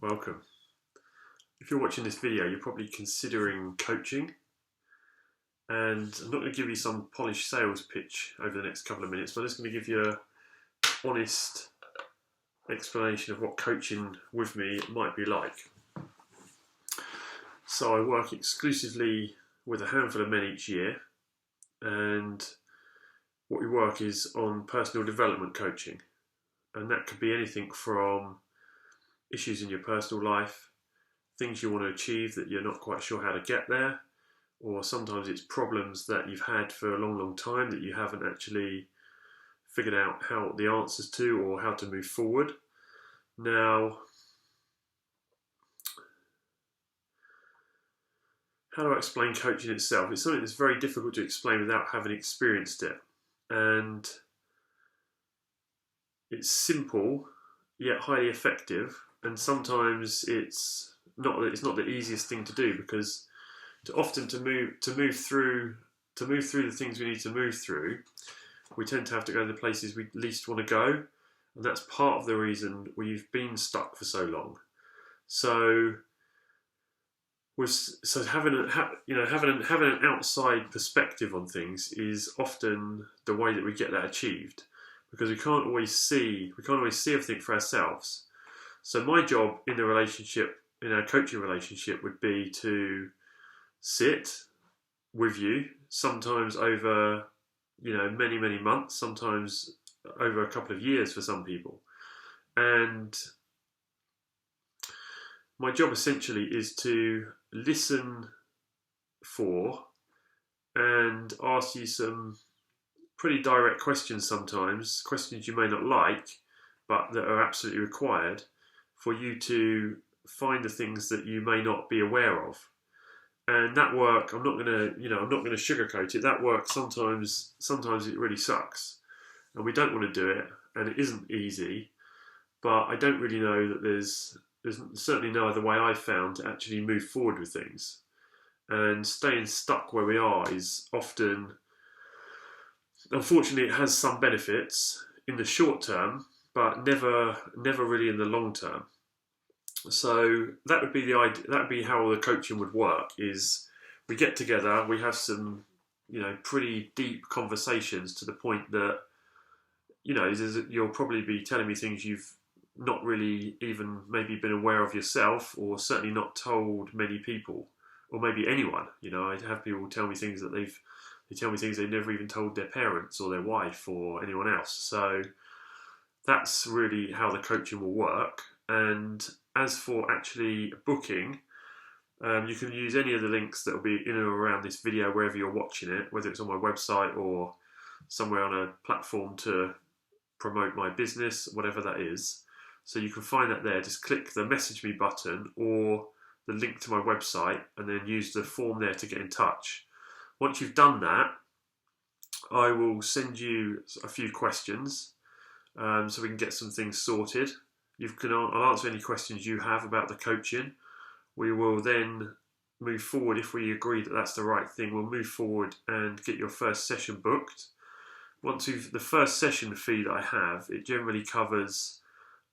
Welcome. If you're watching this video, you're probably considering coaching, and I'm not going to give you some polished sales pitch over the next couple of minutes, but I'm just going to give you an honest explanation of what coaching with me might be like. So I work exclusively with a handful of men each year, and what we work is on personal development coaching, and that could be anything from issues in your personal life, things you want to achieve that you're not quite sure how to get there, or sometimes it's problems that you've had for a long time that you haven't actually figured out how the answers to or how to move forward. Now, how do I explain coaching itself? It's something that's very difficult to explain without having experienced it, and it's simple yet highly effective, and sometimes it's not the easiest thing to do, because to move through the things we need to move through, we tend to have to go to the places we least want to go, and that's part of the reason we've been stuck for so long. So having an outside perspective on things is often the way that we get that achieved, because we can't always see everything for ourselves. So my job in a coaching relationship would be to sit with you, sometimes over many months, sometimes over a couple of years for some people. And my job essentially is to listen for and ask you some pretty direct questions, sometimes questions you may not like, but that are absolutely required for you to find the things that you may not be aware of. And that work, I'm not going to sugarcoat it. That work sometimes it really sucks, and we don't want to do it, and it isn't easy. But I don't really know that there's certainly no other way I've found to actually move forward with things. And staying stuck where we are is often, unfortunately, it has some benefits in the short term, but never really in the long term. So that would be the idea. That would be how the coaching would work. Is we get together, we have some, pretty deep conversations to the point that, you'll probably be telling me things you've not really even maybe been aware of yourself, or certainly not told many people, or maybe anyone. I have people tell me things that they tell me things they've never even told their parents or their wife or anyone else. So that's really how the coaching will work. And as for actually booking, you can use any of the links that will be in or around this video wherever you're watching it, whether it's on my website or somewhere on a platform to promote my business, whatever that is. So you can find that there. Just click the message me button or the link to my website, and then use the form there to get in touch. Once you've done that, I will send you a few questions so we can get some things sorted. I'll answer any questions you have about the coaching. We will then move forward. If we agree that that's the right thing, we'll move forward and get your first session booked. The first session fee that I have, it generally covers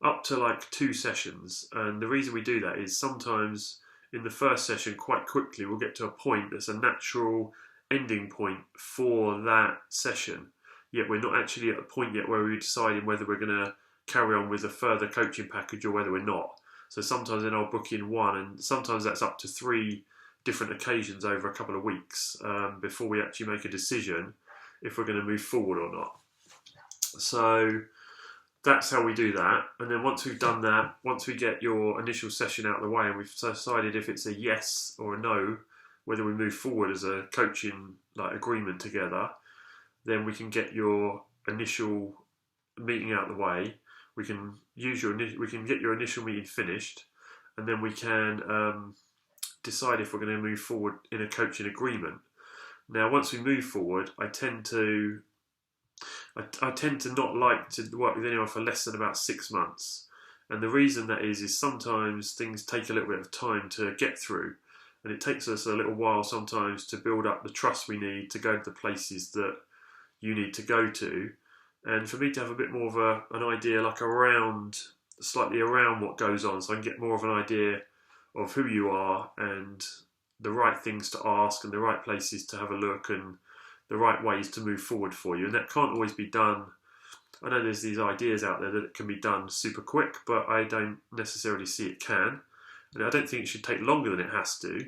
up to like 2 sessions. And the reason we do that is sometimes in the first session, quite quickly, we'll get to a point that's a natural ending point for that session. Yet we're not actually at a point yet where we're deciding whether we're going to carry on with a further coaching package or whether we're not. So sometimes then I'll book in 1, and sometimes that's up to 3 different occasions over a couple of weeks before we actually make a decision if we're going to move forward or not. So that's how we do that. And then once we've done that, once we get your initial session out of the way and we've decided if it's a yes or a no, whether we move forward as a coaching agreement together, then we can get your initial meeting out of the way. We can get your initial meeting finished, and then we can decide if we're going to move forward in a coaching agreement. Now, once we move forward, I tend to not like to work with anyone for less than about 6 months, and the reason that is sometimes things take a little bit of time to get through, and it takes us a little while sometimes to build up the trust we need to go to the places that you need to go to. And for me to have a bit more of an idea around slightly around what goes on, so I can get more of an idea of who you are and the right things to ask and the right places to have a look and the right ways to move forward for you. And that can't always be done. I know there's these ideas out there that it can be done super quick, but I don't necessarily see it can. And I don't think it should take longer than it has to.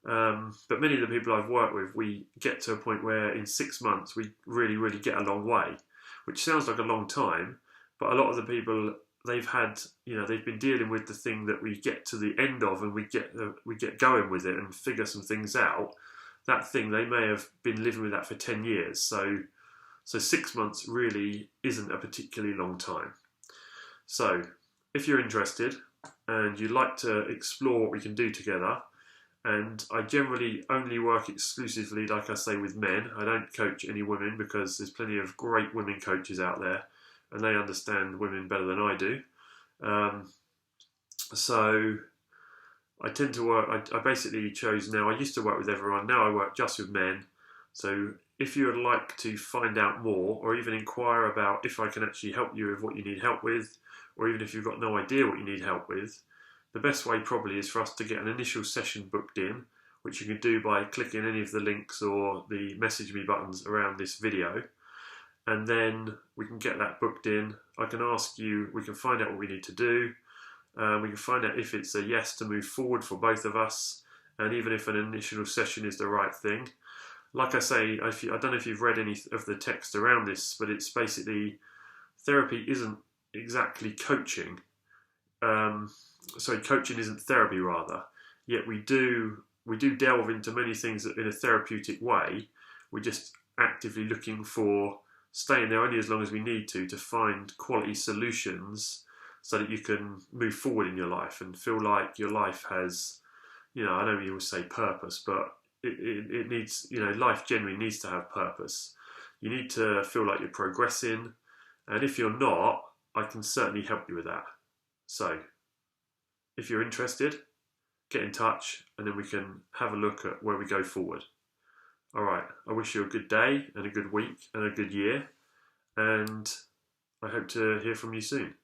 But many of the people I've worked with, we get to a point where in 6 months we really, really get a long way, which sounds like a long time, but a lot of the people, they've had, they've been dealing with the thing that we get to the end of, and we get going with it and figure some things out. That thing, they may have been living with that for 10 years. So 6 months really isn't a particularly long time. So if you're interested and you'd like to explore what we can do together, and I generally only work exclusively, like I say, with men. I don't coach any women because there's plenty of great women coaches out there and they understand women better than I do. So I tend to work, I basically chose now, I used to work with everyone, now I work just with men. So if you would like to find out more or even inquire about if I can actually help you with what you need help with, or even if you've got no idea what you need help with, the best way probably is for us to get an initial session booked in, which you can do by clicking any of the links or the message me buttons around this video. And then we can get that booked in. I can ask you, we can find out what we need to do. We can find out if it's a yes to move forward for both of us, and even if an initial session is the right thing. Like I say, I don't know if you've read any of the text around this, but it's basically, therapy isn't exactly coaching. Coaching isn't therapy rather, yet we do delve into many things in a therapeutic way. We're just actively looking for staying there only as long as we need to find quality solutions so that you can move forward in your life and feel like your life has, I know you always say purpose, but it needs, life generally needs to have purpose. You need to feel like you're progressing, and if you're not, I can certainly help you with that. So if you're interested, get in touch and then we can have a look at where we go forward. All right, I wish you a good day and a good week and a good year, and I hope to hear from you soon.